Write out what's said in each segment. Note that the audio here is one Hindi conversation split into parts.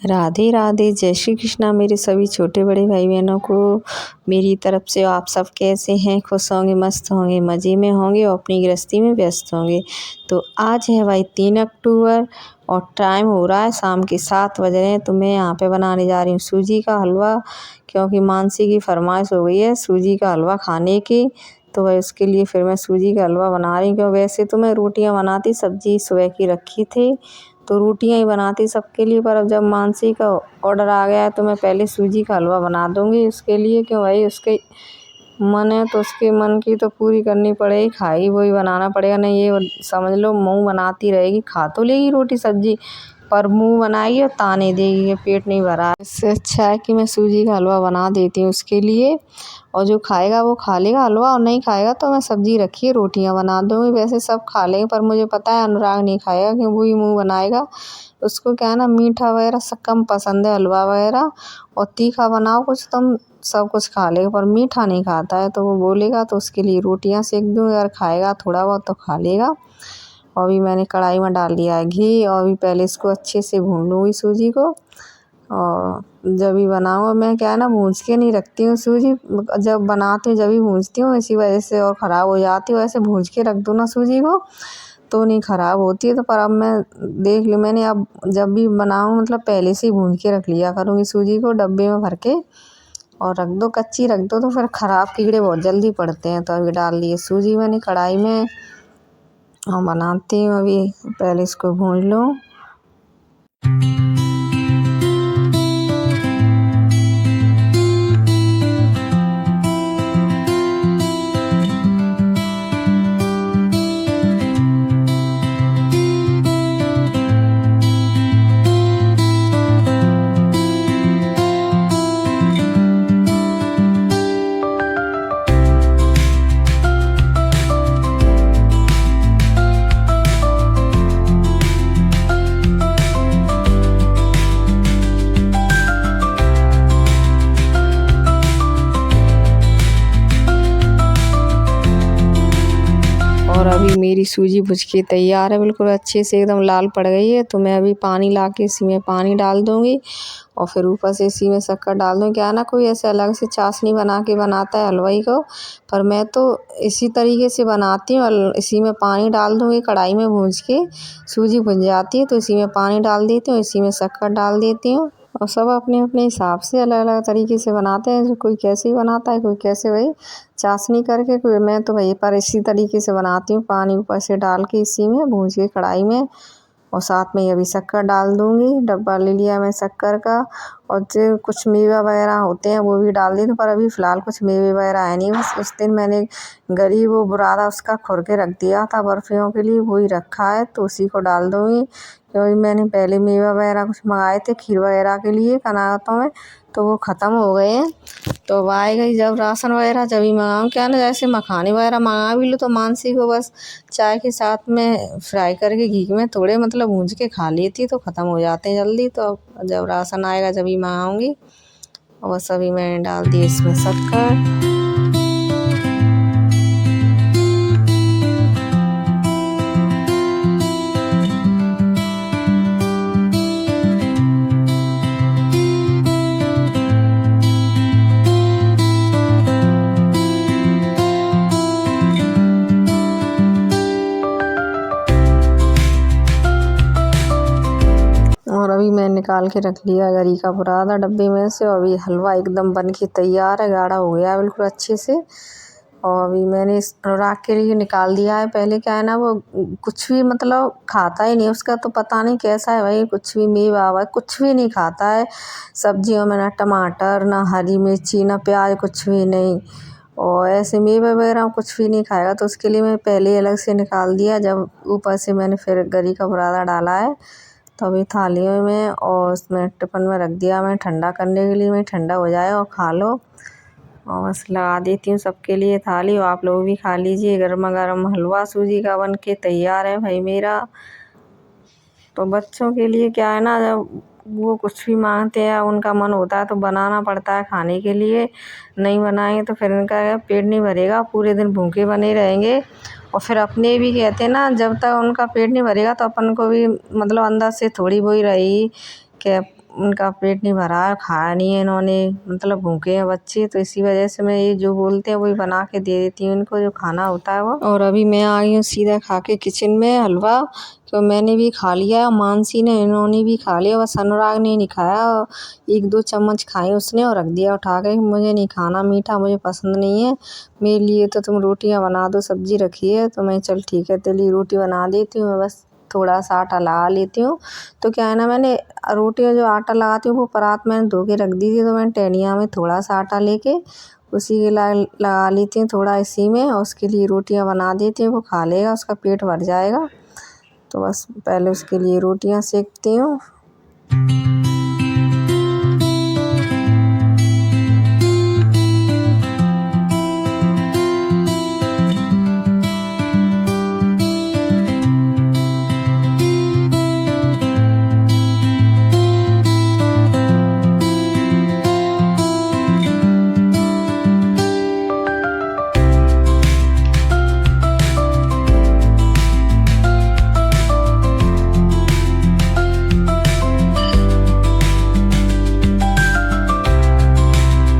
राधे राधे, जय श्री कृष्णा मेरे सभी छोटे बड़े भाई बहनों को मेरी तरफ से। आप सब कैसे हैं? खुश होंगे, मस्त होंगे, मज़े में होंगे और अपनी गृहस्थी में व्यस्त होंगे। तो आज है भाई 3 अक्टूबर और टाइम हो रहा है शाम के 7 बज रहे हैं। तो मैं यहाँ पे बनाने जा रही हूँ सूजी का हलवा, क्योंकि मानसी की फरमाइश हो गई है सूजी का हलवा खाने की। तो भाई उसके लिए फिर मैं सूजी का हलवा बना रही हूँ। क्यों, वैसे तो मैं रोटियाँ बनाती, सब्जी सुबह की रखी थी तो रोटियां ही बनाती सबके लिए, पर अब जब मानसी का ऑर्डर आ गया है तो मैं पहले सूजी का हलवा बना दूंगी उसके लिए। क्यों भाई, उसके मन है तो उसके मन की तो पूरी करनी पड़ेगी, खाई वही बनाना पड़ेगा। नहीं ये समझ लो मुँह बनाती रहेगी, खा तो लेगी रोटी सब्जी पर मुँह बनाएगी और ताने देगी, ये पेट नहीं भरा। इससे अच्छा है कि मैं सूजी का हलवा बना देती हूँ उसके लिए, और जो खाएगा वो खा लेगा हलवा, और नहीं खाएगा तो मैं सब्जी रखी है रोटियां बना दूँगी। वैसे सब खा लेंगे, पर मुझे पता है अनुराग नहीं खाएगा क्योंकि वही मुँह बनाएगा। उसको क्या है ना, मीठा वगैरह सब कम पसंद है, हलवा वगैरह, और तीखा बनाओ कुछ तुम सब कुछ खा लेगा, पर मीठा नहीं खाता है। तो वो बोलेगा तो उसके लिए रोटियां सेक दूँ, अगर खाएगा थोड़ा बहुत तो खा लेगा। और अभी मैंने कढ़ाई में डाल दिया है घी, और अभी पहले इसको अच्छे से भून लूँगी सूजी को। और जब भी बनाऊँ मैं क्या है ना, भूंज के नहीं रखती हूँ सूजी, जब बनाती हूँ जब भी भूंजती हूँ, इसी वजह से और ख़राब हो जाती है। वैसे भूंज के रख दूँ ना सूजी को तो नहीं ख़राब होती है। तो पर अब मैं देख ली मैंने, अब जब भी बनाऊँ मतलब पहले से ही भूंज के रख लिया करूँगी सूजी को डब्बे में भर के, और रख दो कच्ची रख दो तो फिर ख़राब कीड़े बहुत जल्दी पड़ते हैं। तो अभी डाल दिए सूजी मैंने कढ़ाई में और बनाती हूँ। अभी पहले इसको भून लूँ। और अभी मेरी सूजी भुज के तैयार है, बिल्कुल अच्छे से एकदम लाल पड़ गई है। तो मैं अभी पानी ला के इसी में पानी डाल दूँगी, और फिर ऊपर से इसी में शक्कर डाल दूँ। क्या है ना, कोई ऐसे अलग से चाशनी बना के बनाता है हलवाई को, पर मैं तो इसी तरीके से बनाती हूँ। इसी में पानी डाल दूँगी, कढ़ाई में भूज के सूजी भुन जाती है तो इसी में पानी डाल देती हूँ, इसी में शक्कर डाल देती हूँ। और सब अपने अपने हिसाब से अलग अलग तरीके से बनाते हैं, जो कोई कैसे बनाता है, कोई कैसे वही चाशनी करके, कोई मैं तो वही पर इसी तरीके से बनाती हूँ। पानी ऊपर से डाल के इसी में भूज के कढ़ाई में, और साथ में अभी शक्कर डाल दूँगी। डब्बा ले लिया मैं शक्कर का, और जो कुछ मेवा वगैरह होते हैं वो भी डाल दी। पर अभी फ़िलहाल कुछ मेवे वगैरह है नहीं, बस उस दिन मैंने गरीब वो बुरादा उसका खुर के रख दिया था बर्फ़ियों के लिए, वही रखा है तो उसी को डाल दूँगी। क्योंकि मैंने पहले मेवा वगैरह कुछ मंगाए थे खीर वगैरह के लिए कनातों में, तो वो ख़त्म हो गए हैं। तो अब आएगा ही जब राशन वगैरह जभी मंगाऊँ। क्या ना, जैसे मखाने वगैरह मंगा भी लो तो मानसी को बस चाय के साथ में फ्राई करके घी में थोड़े मतलब भूंज के खा लेती, तो ख़त्म हो जाते हैं जल्दी। तो अब जब राशन आएगा जभी मंगाऊँगी। और बस अभी मैंने डाल दी इसमें शक्कर। और अभी मैं निकाल के रख लिया गरी का बुरादा डब्बे में से, और अभी हलवा एकदम बन के तैयार है, गाढ़ा हो गया है बिल्कुल अच्छे से। और अभी मैंने इस अनुराग के लिए निकाल दिया है। पहले क्या है ना, वो कुछ भी मतलब खाता ही नहीं, उसका तो पता नहीं कैसा है भाई, कुछ भी मेवा हुआ कुछ भी नहीं खाता है सब्जियों में, ना टमाटर ना हरी मिर्ची ना प्याज, कुछ भी नहीं। और ऐसे मेवे वगैरह कुछ भी नहीं खाएगा, तो उसके लिए मैं पहले अलग से निकाल दिया। जब ऊपर से मैंने फिर गरी का बुरादा डाला है तो अभी थालियों में और उसमें टिफिन में रख दिया मैं ठंडा करने के लिए, मैं ठंडा हो जाए और खा लो। और बस लगा देती हूँ सबके लिए थाली, और आप लोग भी खा लीजिए। गर्मा गर्म हलवा सूजी का बन के तैयार है भाई मेरा। तो बच्चों के लिए क्या है ना, जब वो कुछ भी मांगते हैं उनका मन होता है तो बनाना पड़ता है खाने के लिए। नहीं बनाएंगे तो फिर इनका पेट नहीं भरेगा, पूरे दिन भूखे बने रहेंगे। और फिर अपने भी कहते हैं ना, जब तक उनका पेट नहीं भरेगा तो अपन को भी मतलब अंदर से थोड़ी वही रहेगी कि उनका पेट नहीं भरा है, खाया नहीं है इन्होंने, मतलब भूखे हैं बच्चे। तो इसी वजह से मैं ये जो बोलते हैं वही बना के दे देती हूँ इनको, जो खाना होता है वो। और अभी मैं आ गई हूँ सीधा खा के किचन में हलवा, तो मैंने भी खा लिया, मानसी ने इन्होंने भी खा लिया, बस अनुराग ने नहीं खाया। 1-2 चम्मच खाए उसने और रख दिया उठा के, मुझे नहीं खाना मीठा, मुझे पसंद नहीं है। मेरे लिए तो तुम रोटियां बना दो, सब्जी रखी है। तो मैं चल ठीक है तेरे लिए रोटी बना देती हूँ, मैं बस थोड़ा सा आटा लगा लेती हूँ। तो क्या है ना, मैंने रोटियां जो आटा लगाती हूँ वो परात मैंने धो के रख दी थी, तो मैंने टहनिया में थोड़ा सा आटा लेके उसी के लगा लेती हूँ थोड़ा इसी में, और उसके लिए रोटियां बना देती हूँ। वो खा लेगा, उसका पेट भर जाएगा। तो बस पहले उसके लिए रोटियां सेकती हूँ।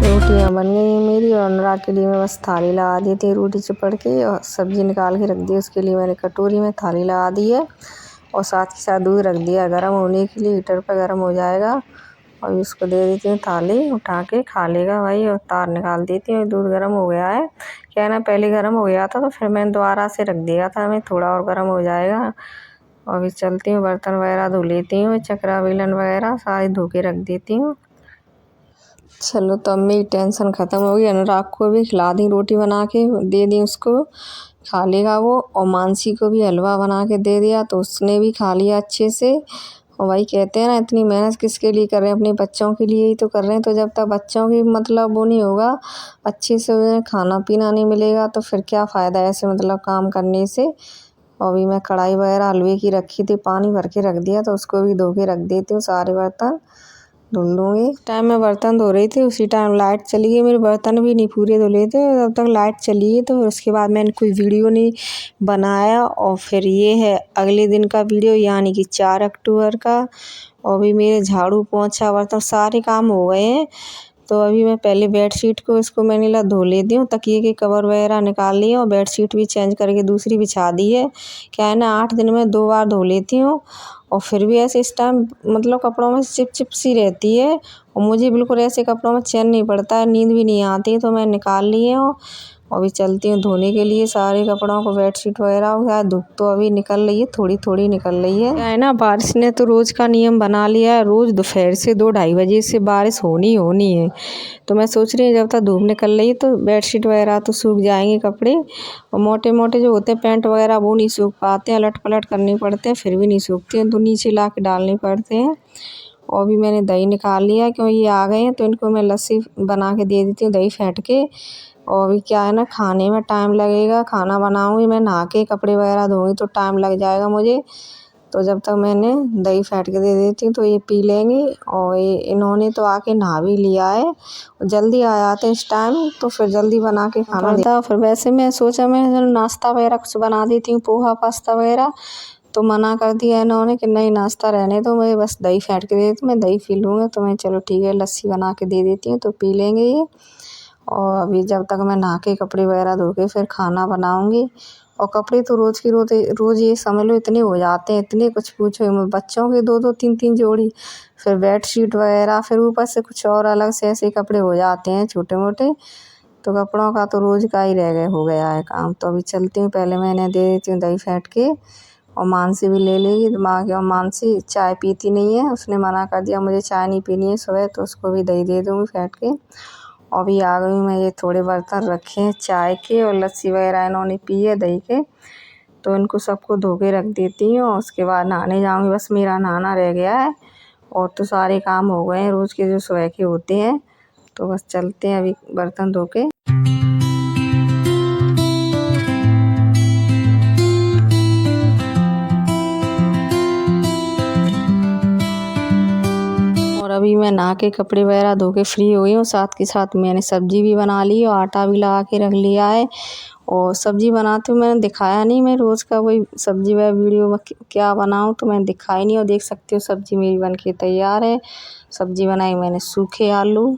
रोटियां बन गई हैं मेरी, और अनुराग के लिए मैं बस थाली लगा दी थी रोटी चिपड़ के, और सब्जी निकाल के रख दी। उसके लिए मैंने कटोरी में थाली लगा दी है, और साथ के साथ दूध रख दिया गर्म होने के लिए, हीटर पर गर्म हो जाएगा। और उसको दे देती हूँ थाली, उठा के खा लेगा भाई, और तार निकाल देती हूँ। दूध गर्म हो गया है, क्या है ना पहले गर्म हो गया था तो फिर मैंने दोबारा से रख दिया था, मैं थोड़ा और गर्म हो जाएगा। और अभी चलती हूँ, बर्तन वगैरह धो लेती हूँ, चकरा बेलन वगैरह सारी धो के रख देती हूँ। चलो तो अब मेरी टेंशन ख़त्म हो गई। अनुराग को भी खिला दी, रोटी बना के दे दी, उसको खा लेगा वो। और मानसी को भी हलवा बना के दे दिया, तो उसने भी खा लिया अच्छे से। और भाई कहते हैं ना, इतनी मेहनत किसके लिए कर रहे हैं, अपने बच्चों के लिए ही तो कर रहे हैं। तो जब तक बच्चों की मतलब वो नहीं होगा, अच्छे से उन्हें खाना पीना नहीं मिलेगा, तो फिर क्या फ़ायदा ऐसे मतलब काम करने से। और अभी मैं कढ़ाई वगैरह हलवे की रखी थी, पानी भर के रख दिया, तो उसको भी धो के रख देती हूँ, सारे बर्तन धुल दूँगी। टाइम मैं बर्तन धो रही थी, उसी टाइम लाइट चली गई, मेरे बर्तन भी नहीं पूरे धुले थे, तब तक लाइट चली गई। तो उसके बाद मैंने कोई वीडियो नहीं बनाया। और फिर ये है अगले दिन का वीडियो, यानी कि 4 अक्टूबर का। और भी मेरे झाड़ू पोंछा बर्तन सारे काम हो गए हैं। तो अभी मैं पहले बेडशीट को इसको मैंने ला धो लेती हूँ, तकिए के कवर वगैरह निकाल लिए, और बेडशीट भी चेंज करके दूसरी बिछा दी है। क्या है ना, 8 दिन में 2 बार धो लेती हूँ, और फिर भी ऐसे इस टाइम मतलब कपड़ों में चिप चिप सी रहती है, और मुझे बिल्कुल ऐसे कपड़ों में चैन नहीं पड़ता है, नींद भी नहीं आती है। तो मैं निकाल लिए हूँ, और अभी चलती हूँ धोने के लिए सारे कपड़ों को, बेडशीट वगैरह हो। धूप तो अभी निकल रही है, थोड़ी थोड़ी निकल रही है। क्या है ना, बारिश ने तो रोज़ का नियम बना लिया है, रोज़ दोपहर से 2-2:30 बजे से बारिश होनी होनी है। तो मैं सोच रही हूँ जब तक धूप निकल रही है तो बेडशीट वगैरह तो सूख जाएंगे कपड़े, और मोटे मोटे जो होते हैं पैंट वगैरह वो नहीं सूख पाते हैं, अलट पलट करने पड़ते हैं, फिर भी नहीं सूखते हैं, तो नीचे ला के डालने पड़ते हैं। और भी मैंने दही निकाल लिया, क्यों ये आ गए हैं तो इनको मैं लस्सी बना के दे देती हूँ, दही फेंट के। और भी क्या है ना, खाने में टाइम लगेगा, खाना बनाऊँगी मैं, नहा के कपड़े वगैरह धोऊँगी तो टाइम लग जाएगा मुझे। तो जब तक मैंने दही फेंट के दे देती हूँ तो ये पी लेंगी। और ये इन्होंने तो आके नहा भी लिया है, जल्दी आ जाते हैं इस टाइम, तो फिर जल्दी बना के खाना पड़ता। फिर वैसे मैं सोचा मैं नाश्ता वगैरह कुछ बना देती हूँ, पोहा पास्ता वगैरह, तो मना कर दिया इन्होंने कि नहीं नाश्ता रहने दो, मैं बस दही फेंट के दे देती हूँ, मैं दही पी लूँगी। तो मैं चलो ठीक है लस्सी बना के दे देती हूँ, तो पी लेंगे ये। और अभी जब तक मैं नहा के कपड़े वगैरह धो के फिर खाना बनाऊँगी। और कपड़े तो रोज़ की रोज़ ये समझ लो इतने हो जाते हैं, इतने कुछ पूछो ही मत। बच्चों के 2-2 3-3 जोड़ी, फिर बेडशीट वगैरह, फिर ऊपर से कुछ और अलग से ऐसे कपड़े हो जाते हैं छोटे मोटे। तो कपड़ों का तो रोज़ का ही हो गया है काम। तो अभी चलती हूँ, पहले मैं इन्हें दे देती हूँ दही फेंट के, और मानसी भी ले लेगी दिमाग। और मानसी चाय पीती नहीं है, उसने मना कर दिया मुझे चाय नहीं पीनी है सुबह, तो उसको भी दही दे दूँगी फेंट के। और अभी आ गई मैं, ये थोड़े बर्तन रखे हैं चाय के, और लस्सी वगैरह इन्होंने पी है दही के, तो इनको सबको धो के रख देती हूँ। और उसके बाद नहाने जाऊँगी, बस मेरा नहाना रह गया है, और तो सारे काम हो गए हैं रोज़ के जो सुबह के होते हैं। तो बस चलते हैं अभी बर्तन धो के। और अभी मैं नहा के कपड़े वगैरह धो के फ्री हो गई हूँ, साथ के साथ मैंने सब्जी भी बना ली और आटा भी लगा के रख लिया है। और सब्जी बनाते हुए मैंने दिखाया नहीं, मैं रोज़ का वही सब्जी व वीडियो में क्या बनाऊँ तो मैंने दिखाई नहीं। और देख सकते हो सब्जी मेरी बन के तैयार है। सब्ज़ी बनाई मैंने सूखे आलू